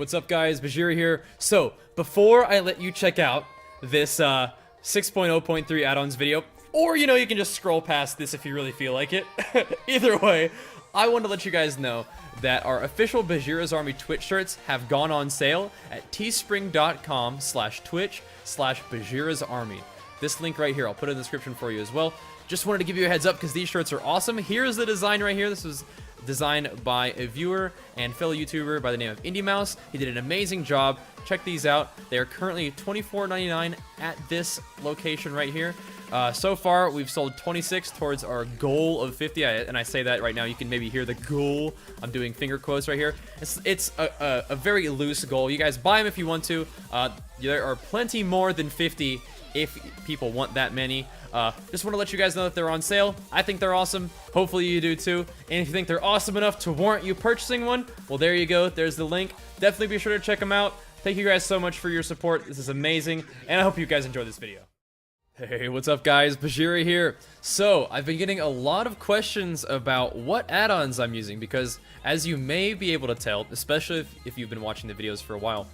what's up guys, BAJHEERA here. So, before I let you check out this 6.0.3 add-ons video, or you know, you can just scroll past this if you really feel like it. Either way, I want to let you guys know that our official BAJHEERA'S ARMY Twitch shirts have gone on sale at teespring.com/twitch/BAJHEERA'S ARMY. This link right here, I'll put it in the description for you as well. Just wanted to give you a heads up because these shirts are awesome. Here's the design right here. This was designed by a viewer and fellow YouTuber by the name of IndieMouse. He did an amazing job. Check these out. They are currently $24.99 at this location right here. So far, we've sold 26 towards our goal of 50, and I say that right now. You can maybe hear the goal. I'm doing finger quotes right here. It's a very loose goal. You guys buy them if you want to. There are plenty more than 50 if people want that many. Just want to let you guys know that they're on sale. I think they're awesome. Hopefully you do too. And if you think they're awesome enough to warrant you purchasing one, well, there you go. There's the link. Definitely be sure to check them out. Thank you guys so much for your support. This is amazing, and I hope you guys enjoy this video. Hey, what's up guys? BAJHEERA here. So, I've been getting a lot of questions about what add-ons I'm using because, as you may be able to tell, especially if you've been watching the videos for a while,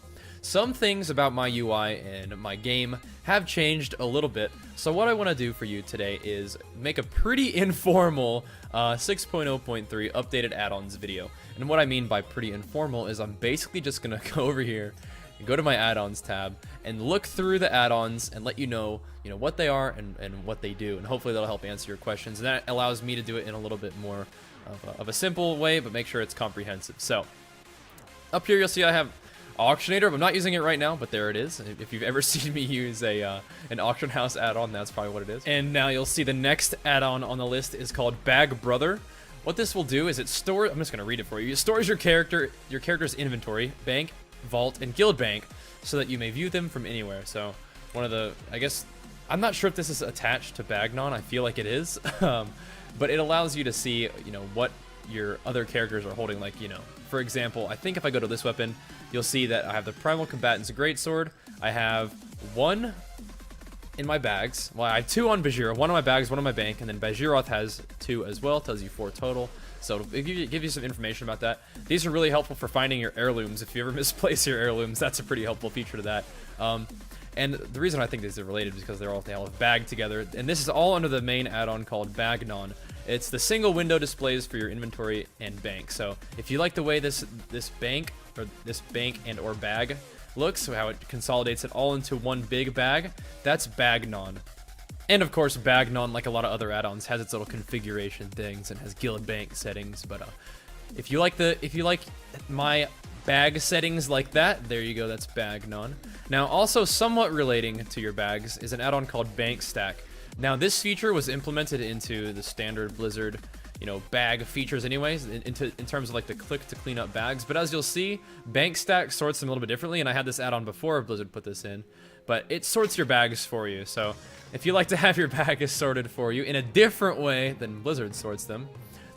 some things about my UI and my game have changed a little bit. So what I want to do for you today is make a pretty informal 6.0.3 updated add-ons video. And what I mean by pretty informal is I'm basically just going to go over here and go to my add-ons tab and look through the add-ons and let you know what they are and what they do. And hopefully that'll help answer your questions. And that allows me to do it in a little bit more of a simple way, but make sure it's comprehensive. So up here you'll see I have Auctionator. I'm not using it right now, but there it is. If you've ever seen me use an auction house add-on, that's probably what it is. And now you'll see the next add-on on the list is called Bag Brother. What this will do is it stores, I'm just going to read it for you. It stores your character's inventory, bank, vault, and guild bank so that you may view them from anywhere. So one of the, I guess, I'm not sure if this is attached to Bagnon. I feel like it is. But it allows you to see, what your other characters are holding. Like, for example, I think if I go to this weapon, you'll see that I have the Primal Combatant's Greatsword. I have one in my bags. Well, I have two on BAJHEERA, one on my bags, one on my bank, and then BAJHEERA has two as well. Tells you 4 total. So it'll give you some information about that. These are really helpful for finding your heirlooms. If you ever misplace your heirlooms, that's a pretty helpful feature to that. And the reason I think these are related is because they all have bag together. And this is all under the main add-on called Bagnon. It's the single window displays for your inventory and bank. So if you like the way this bank and or bag looks, so how it consolidates it all into one big bag, that's Bagnon. And of course, Bagnon, like a lot of other add-ons, has its little configuration things and has guild bank settings. But if you like my bag settings like that, there you go, that's Bagnon. Now, also somewhat relating to your bags is an add-on called Bank Stack. Now, this feature was implemented into the standard Blizzard, bag features anyways, in terms of like the click to clean up bags. But as you'll see, Bank Stack sorts them a little bit differently, and I had this add-on before Blizzard put this in. But it sorts your bags for you. So if you like to have your bags sorted for you in a different way than Blizzard sorts them,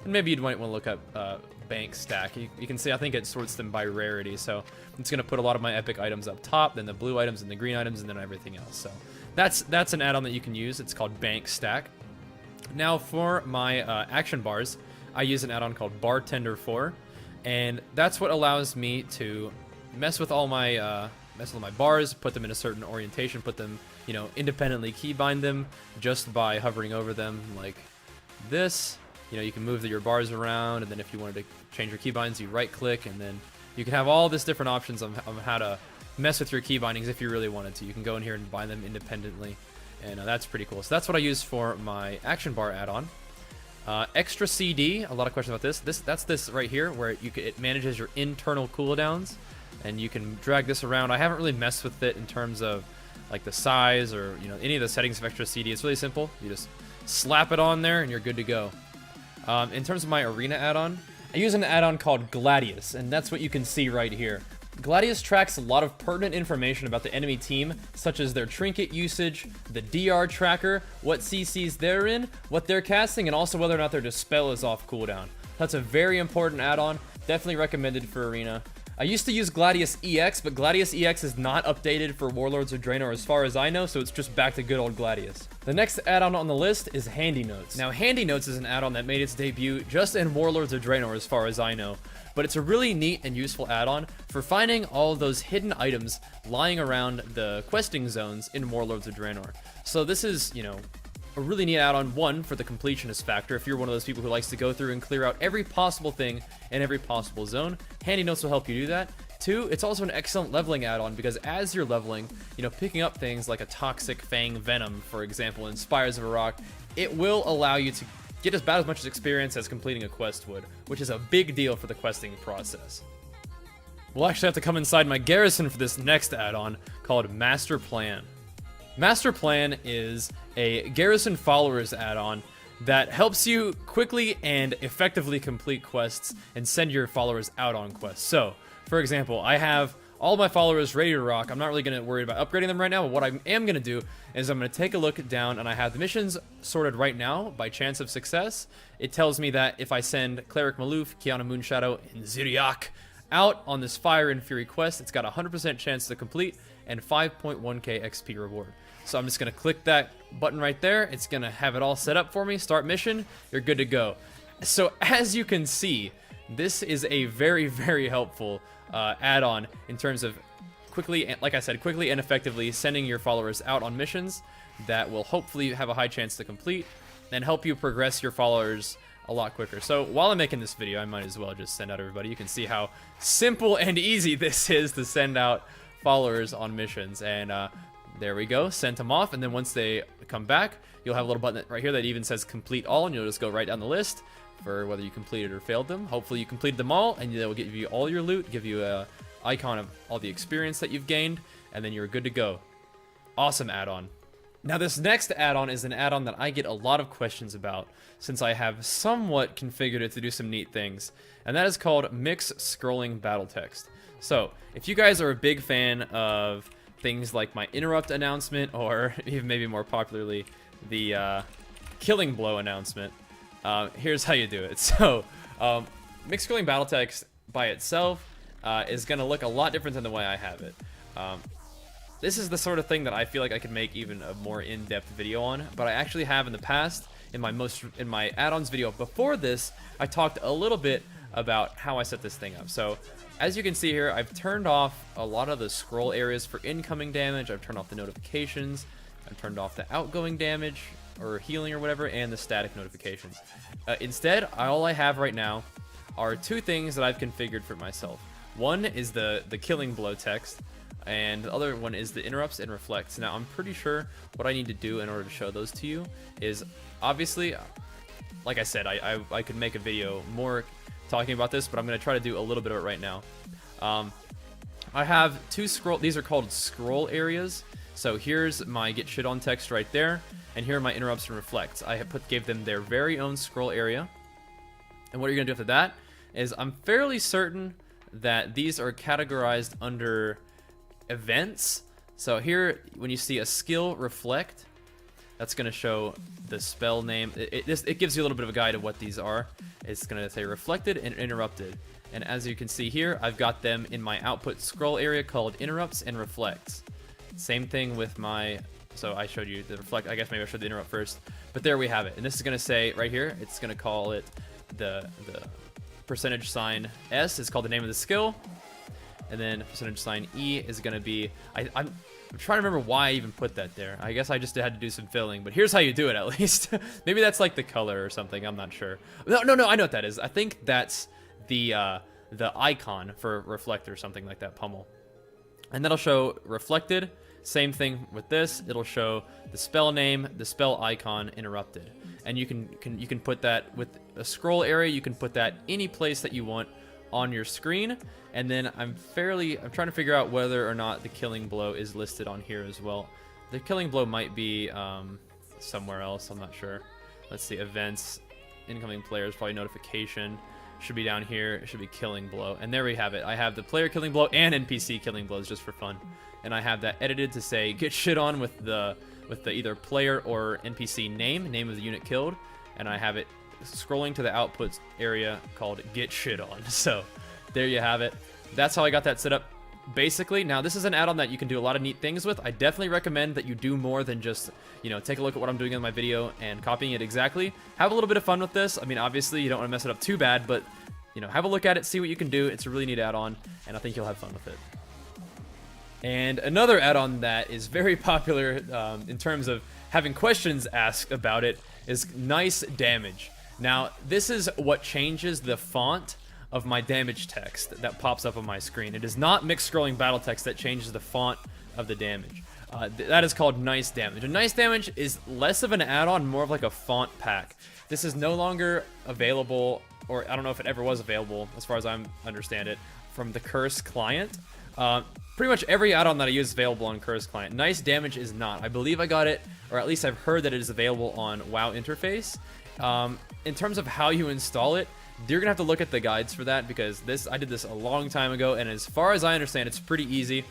then maybe you might want to look up Bank Stack. You can see I think it sorts them by rarity. So it's going to put a lot of my epic items up top, then the blue items and the green items, and then everything else. So that's an add-on that you can use. It's called Bank Stack. Now for my action bars, I use an add-on called Bartender 4, and that's what allows me to mess with all my bars, put them in a certain orientation, put them, independently keybind them just by hovering over them like this. You can move your bars around, and then if you wanted to change your keybinds, you right-click, and then you can have all these different options on how to mess with your key bindings if you really wanted to. You can go in here and bind them independently, and that's pretty cool. So that's what I use for my action bar add-on. Extra CD, a lot of questions about this. That's this right here, where it manages your internal cooldowns, and you can drag this around. I haven't really messed with it in terms of like the size or any of the settings of Extra CD. It's really simple. You just slap it on there, and you're good to go. In terms of my arena add-on, I use an add-on called Gladius, and that's what you can see right here. Gladius tracks a lot of pertinent information about the enemy team, such as their trinket usage, the DR tracker, what CCs they're in, what they're casting, and also whether or not their dispel is off cooldown. That's a very important add-on, definitely recommended for arena. I used to use Gladius EX, but Gladius EX is not updated for Warlords of Draenor as far as I know, so it's just back to good old Gladius. The next add-on on the list is Handynotes. Now, Handynotes is an add-on that made its debut just in Warlords of Draenor as far as I know, but it's a really neat and useful add-on for finding all of those hidden items lying around the questing zones in Warlords of Draenor. So this is, you know, a really neat add-on, one, for the completionist factor. If you're one of those people who likes to go through and clear out every possible thing in every possible zone, Handynotes will help you do that. Two, it's also an excellent leveling add-on because as you're leveling, you know, picking up things like a Toxic Fang Venom, for example, in Spires of Iraq, it will allow you to get about as much experience as completing a quest would, which is a big deal for the questing process. We'll actually have to come inside my Garrison for this next add-on called Master Plan. Master Plan is a Garrison Followers add-on that helps you quickly and effectively complete quests and send your followers out on quests. So, for example, I have all my followers ready to rock. I'm not really going to worry about upgrading them right now, but what I am going to do is I'm going to take a look down, and I have the missions sorted right now by chance of success. It tells me that if I send Cleric Maloof, Kiana Moonshadow, and Ziriak out on this Fire and Fury quest, it's got a 100% chance to complete and 5.1k XP reward. So I'm just going to click that button right there. It's going to have it all set up for me. Start mission. You're good to go. So as you can see, this is a very, very helpful add-on in terms of quickly, like I said, quickly and effectively sending your followers out on missions that will hopefully have a high chance to complete and help you progress your followers a lot quicker. So while I'm making this video, I might as well just send out everybody. You can see how simple and easy this is to send out followers on missions. And there we go, sent them off. And then once they come back, you'll have a little button right here that even says complete all, and you'll just go right down the list for whether you completed or failed them. Hopefully you completed them all, and they will give you all your loot, give you a icon of all the experience that you've gained, and then you're good to go. Awesome add-on. Now this next add-on is an add-on that I get a lot of questions about since I have somewhat configured it to do some neat things, and that is called Mix Scrolling Battle Text. So if you guys are a big fan of things like my interrupt announcement, or even maybe more popularly the killing blow announcement, here's how you do it. So Mix Scrolling Battle Text by itself is going to look a lot different than the way I have it. This is the sort of thing that I feel like I could make even a more in-depth video on, but I actually have in the past. In my add-ons video before this, I talked a little bit about how I set this thing up. So as you can see here, I've turned off a lot of the scroll areas for incoming damage. I've turned off the notifications. I've turned off the outgoing damage or healing or whatever, and the static notifications. Instead, all I have right now are two things that I've configured for myself. One is the killing blow text, and the other one is the interrupts and reflects. Now, I'm pretty sure what I need to do in order to show those to you is, obviously, like I said, I could make a video more talking about this, but I'm going to try to do a little bit of it right now. I have two these are called scroll areas. So here's my get shit on text right there, and here are my interrupts and reflects. I have gave them their very own scroll area. And what you're going to do after that is, I'm fairly certain that these are categorized under events. So here, when you see a skill reflect, that's going to show the spell name. It gives you a little bit of a guide of what these are. It's going to say reflected and interrupted. And as you can see here, I've got them in my output scroll area called interrupts and reflects. Same thing with my, so I showed you the reflect, I guess maybe I showed the interrupt first, but there we have it. And this is going to say right here, it's going to call it the percentage sign S is called the name of the skill. And then percentage sign E is going to be, I'm trying to remember why I even put that there. I guess I just had to do some filling, but here's how you do it at least. Maybe that's like the color or something, I'm not sure. No, I know what that is. I think that's the icon for reflect or something like that, pummel. And that'll show reflected. Same thing with this. It'll show the spell name, the spell icon, interrupted. And you can put that with a scroll area. You can put that any place that you want on your screen. And then I'm trying to figure out whether or not the killing blow is listed on here as well. The killing blow might be somewhere else. I'm not sure. Let's see, events, incoming players, probably notification. Should be down here. It should be killing blow. And there we have it. I have the player killing blow and NPC killing blows just for fun. And I have that edited to say get shit on with the either player or NPC name of the unit killed. And I have it scrolling to the output area called get shit on. So there you have it. that's how I got that set up. Basically, now this is an add-on that you can do a lot of neat things with. I definitely recommend that you do more than just, you know, take a look at what I'm doing in my video and copying it exactly. Have a little bit of fun with this. I mean, obviously, you don't want to mess it up too bad, but, you know, have a look at it, see what you can do. It's a really neat add-on, and I think you'll have fun with it. And another add-on that is very popular in terms of having questions asked about it is nice damage. Now, this is what changes the font of my damage text that pops up on my screen. It is not mixed scrolling battle text that changes the font of the damage. That is called nice damage. And nice damage is less of an add-on, more of like a font pack. This is no longer available, or I don't know if it ever was available, as far as I understand it, from the Curse client. Pretty much every add-on that I use is available on Curse client. Nice damage is not. I believe I got it, or at least I've heard that it is available on WoW interface. In terms of how you install it, you're gonna have to look at the guides for that, because I did this a long time ago, and as far as I understand, it's pretty easy.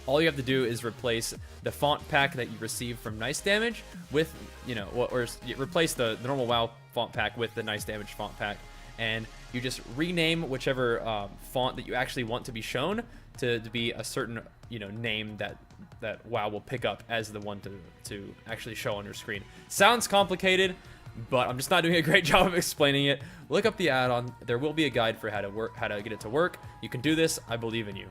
All you have to do is replace the font pack that you receive from nice damage with, you know, or replace the normal WoW font pack with the nice damage font pack, and you just rename whichever font that you actually want to be shown to be a certain, you know, name that WoW will pick up as the one to actually show on your screen. Sounds complicated, but I'm just not doing a great job of explaining it. Look up the add-on. There will be a guide for how to get it to work. You can do this. I believe in you.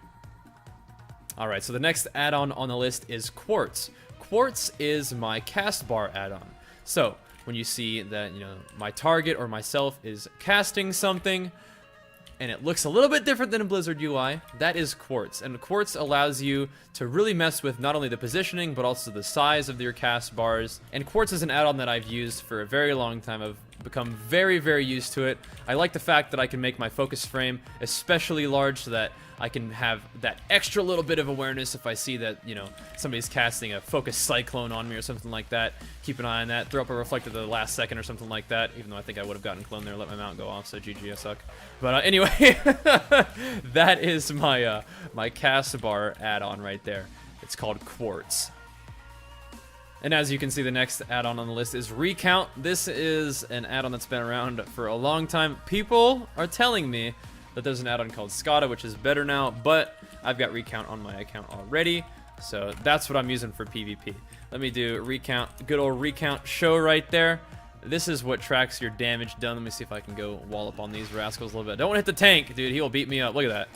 All right, so the next add-on on the list is Quartz. Quartz is my cast bar add-on. So when you see that, you know, my target or myself is casting something, and it looks a little bit different than a Blizzard UI, that is Quartz. And Quartz allows you to really mess with not only the positioning, but also the size of your cast bars. And Quartz is an add-on that I've used for a very long time. I've become very, very used to it. I like the fact that I can make my focus frame especially large so that I can have that extra little bit of awareness if I see that, you know, somebody's casting a focus cyclone on me or something like that. Keep an eye on that. Throw up a reflect at the last second or something like that, even though I think I would have gotten clone there, let my mount go off, so GG, I suck. But anyway, that is my my cast bar add-on right there. It's called Quartz. And as you can see, the next add-on on the list is Recount. This is an add-on that's been around for a long time. People are telling me that there's an add-on called Skada, which is better now, but I've got Recount on my account already, so that's what I'm using for PvP. Let me do Recount, good old Recount show right there. This is what tracks your damage done. Let me see if I can go wallop on these rascals a little bit. Don't want to hit the tank, dude. He will beat me up. Look at that.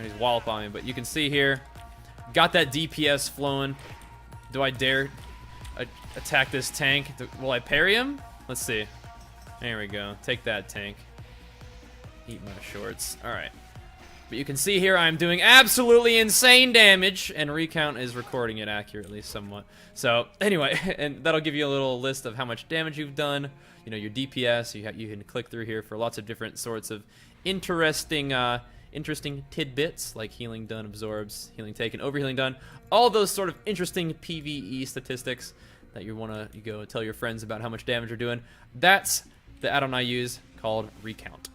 He's wallop on me, but you can see here, got that DPS flowing. Do I dare attack this tank? Will I parry him? Let's see. There we go. Take that, tank. Eat my shorts. Alright. But you can see here I'm doing absolutely insane damage, and Recount is recording it accurately somewhat. So, anyway, and that'll give you a little list of how much damage you've done, you know, your DPS. You can click through here for lots of different sorts of interesting tidbits, like healing done absorbs, healing taken, overhealing done. All those sort of interesting PvE statistics that you want to go tell your friends about how much damage you're doing. That's the add-on I use, called Recount.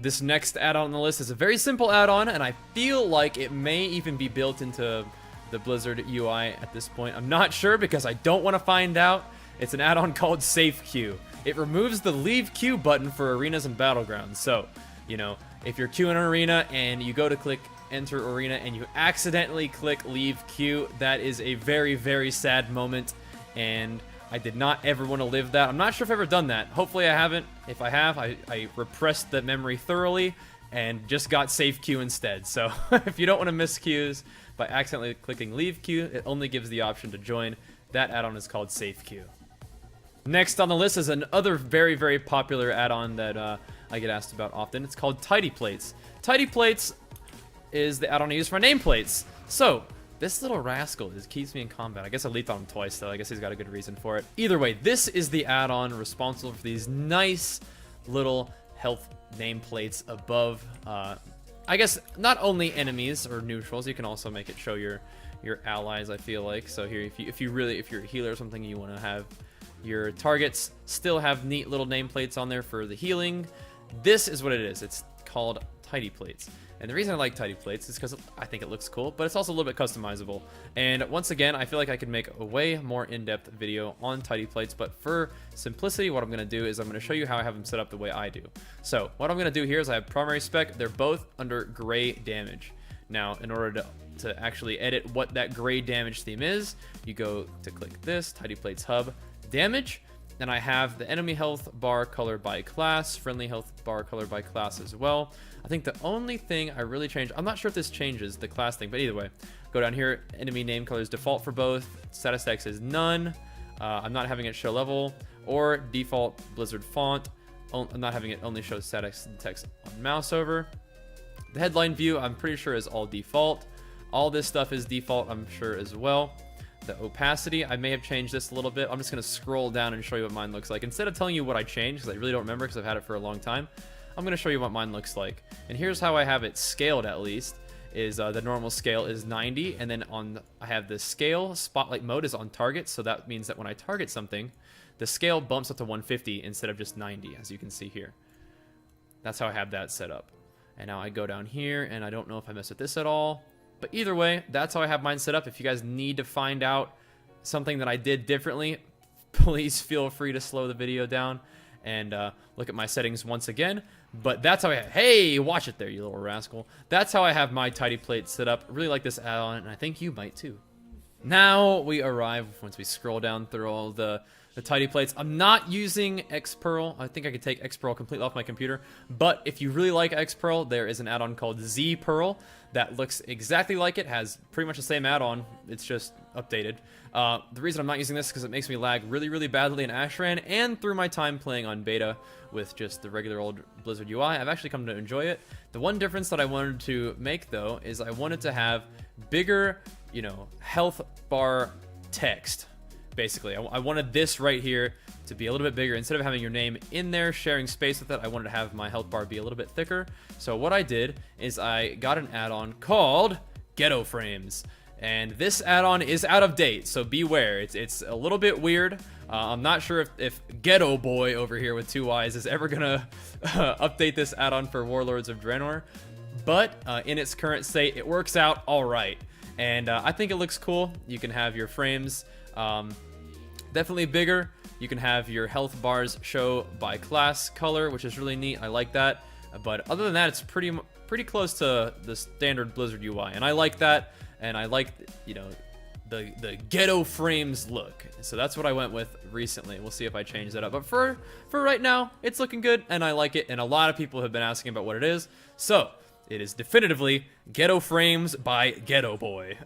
This next add-on on the list is a very simple add-on, and I feel like it may even be built into the Blizzard UI at this point. I'm not sure because I don't want to find out. It's an add-on called Safe Queue. It removes the Leave Queue button for arenas and battlegrounds. So, you know, if you're queuing an arena and you go to click Enter Arena and you accidentally click Leave Queue, that is a very, very sad moment, and I did not ever want to live that. I'm not sure if I've ever done that. Hopefully I haven't. If I have, I repressed the memory thoroughly and just got Safe Queue instead. So if you don't want to miss queues by accidentally clicking Leave Queue, it only gives the option to join. That add-on is called Safe Queue. Next on the list is another very, very popular add-on that I get asked about often. It's called Tidy Plates. Tidy Plates is the add-on I use for nameplates. So this little rascal keeps me in combat. I guess I leaped on him twice, though. I guess he's got a good reason for it. Either way, this is the add-on responsible for these nice little health nameplates above, I guess, not only enemies or neutrals. You can also make it show your allies, I feel like. So here, if you're a healer or something, you want to have your targets still have neat little nameplates on there for the healing. This is what it is. It's called Tidy Plates. And the reason I like tidy plates is because I think it looks cool, but it's also a little bit customizable. And once again, I feel like I could make a way more in-depth video on tidy plates, but for simplicity, what I'm going to do is I'm going to show you how I have them set up the way I do. So what I'm going to do here is I have primary spec. They're both under gray damage. Now, in order to actually edit what that gray damage theme is, you go to click this, tidy plates hub, damage. Then I have the enemy health bar color by class, friendly health bar color by class as well. I think the only thing I really changed, I'm not sure if this changes the class thing, but either way, go down here, enemy name color is default for both, status text is none, I'm not having it show level, or default Blizzard font, I'm not having it only show status text on mouse over. The headline view, I'm pretty sure is all default. All this stuff is default, I'm sure as well. The opacity, I may have changed this a little bit. I'm just going to scroll down and show you what mine looks like. Instead of telling you what I changed, because I really don't remember because I've had it for a long time, I'm going to show you what mine looks like. And here's how I have it scaled, at least, is the normal scale is 90, and then I have the scale spotlight mode is on target, so that means that when I target something, the scale bumps up to 150 instead of just 90, as you can see here. That's how I have that set up. And now I go down here, and I don't know if I messed with this at all. But either way, that's how I have mine set up. If you guys need to find out something that I did differently, please feel free to slow the video down and look at my settings once again. But that's how I have, hey, watch it there, you little rascal. That's how I have my tidy plate set up. Really like this add-on, and I think you might too. Now we arrive, once we scroll down through all the tidy plates. I'm not using Xpearl. I think I could take Xpearl completely off my computer. But if you really like Xpearl, there is an add-on called Zpearl that looks exactly like it, has pretty much the same add-on. It's just updated. The reason I'm not using this is because it makes me lag really, really badly in Ashran, and through my time playing on beta with just the regular old Blizzard UI, I've actually come to enjoy it. The one difference that I wanted to make, though, is I wanted to have bigger, you know, health bar text. Basically, I wanted this right here to be a little bit bigger. Instead of having your name in there, sharing space with it, I wanted to have my health bar be a little bit thicker. So what I did is I got an add-on called Ghetto Frames. And this add-on is out of date, so beware. It's a little bit weird. I'm not sure if Ghetto Boy over here with 2 Y's is ever gonna update this add-on for Warlords of Draenor. But in its current state, it works out all right. And I think it looks cool. You can have your frames definitely bigger. You can have your health bars show by class color, which is really neat. I like that. But other than that, it's pretty close to the standard Blizzard UI, and I like that. And I like, you know, the ghetto frames look. So that's what I went with recently. We'll see if I change that up. But for right now, it's looking good, and I like it. And a lot of people have been asking about what it is. So it is definitively Ghetto Frames by Ghetto Boy.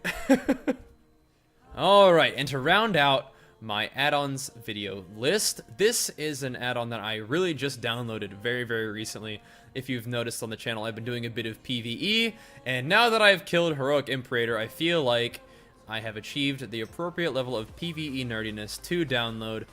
All right, and to round out my add-ons video list, this is an add-on that I really just downloaded very, very recently. If you've noticed on the channel, I've been doing a bit of PvE, and now that I've killed Heroic Imperator, I feel like I have achieved the appropriate level of PvE nerdiness to download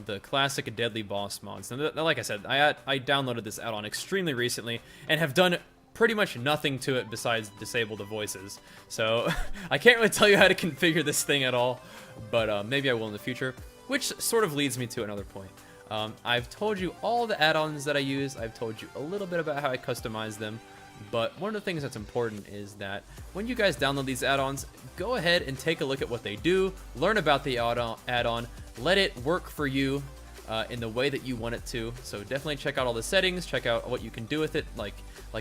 the classic Deadly Boss mods. And like I said, I downloaded this add-on extremely recently and have done pretty much nothing to it besides disable the voices. So I can't really tell you how to configure this thing at all, but maybe I will in the future, which sort of leads me to another point. I've told you all the add-ons that I use. I've told you a little bit about how I customize them, but one of the things that's important is that when you guys download these add-ons, go ahead and take a look at what they do, learn about the add-on, let it work for you in the way that you want it to. So definitely check out all the settings, check out what you can do with it, like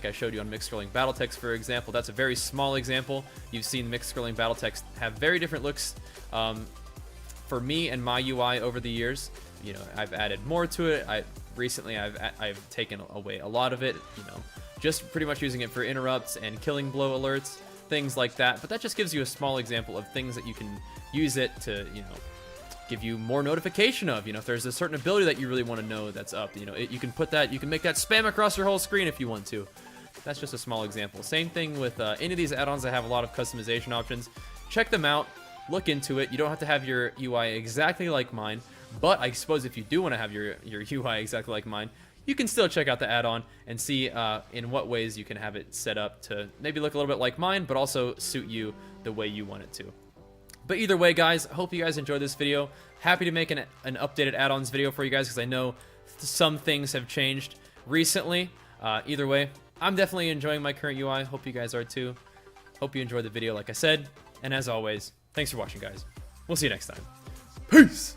I showed you on mixed scrolling battle text, for example. That's a very small example. You've seen mixed scrolling battle text have very different looks for me and my UI over the years. You know, I've added more to it. Recently I've taken away a lot of it, you know, just pretty much using it for interrupts and killing blow alerts, things like that. But that just gives you a small example of things that you can use it to, you know, give you more notification of. You know, if there's a certain ability that you really want to know that's up, you know, you can put that, you can make that spam across your whole screen if you want to. That's just a small example. Same thing with any of these add-ons that have a lot of customization options. Check them out, look into it. You don't have to have your UI exactly like mine, but I suppose if you do want to have your UI exactly like mine, you can still check out the add-on and see in what ways you can have it set up to maybe look a little bit like mine, but also suit you the way you want it to. But either way, guys, I hope you guys enjoyed this video. Happy to make an updated add-ons video for you guys, because I know some things have changed recently. Either way, I'm definitely enjoying my current UI. Hope you guys are too. Hope you enjoyed the video, like I said. And as always, thanks for watching, guys. We'll see you next time. Peace!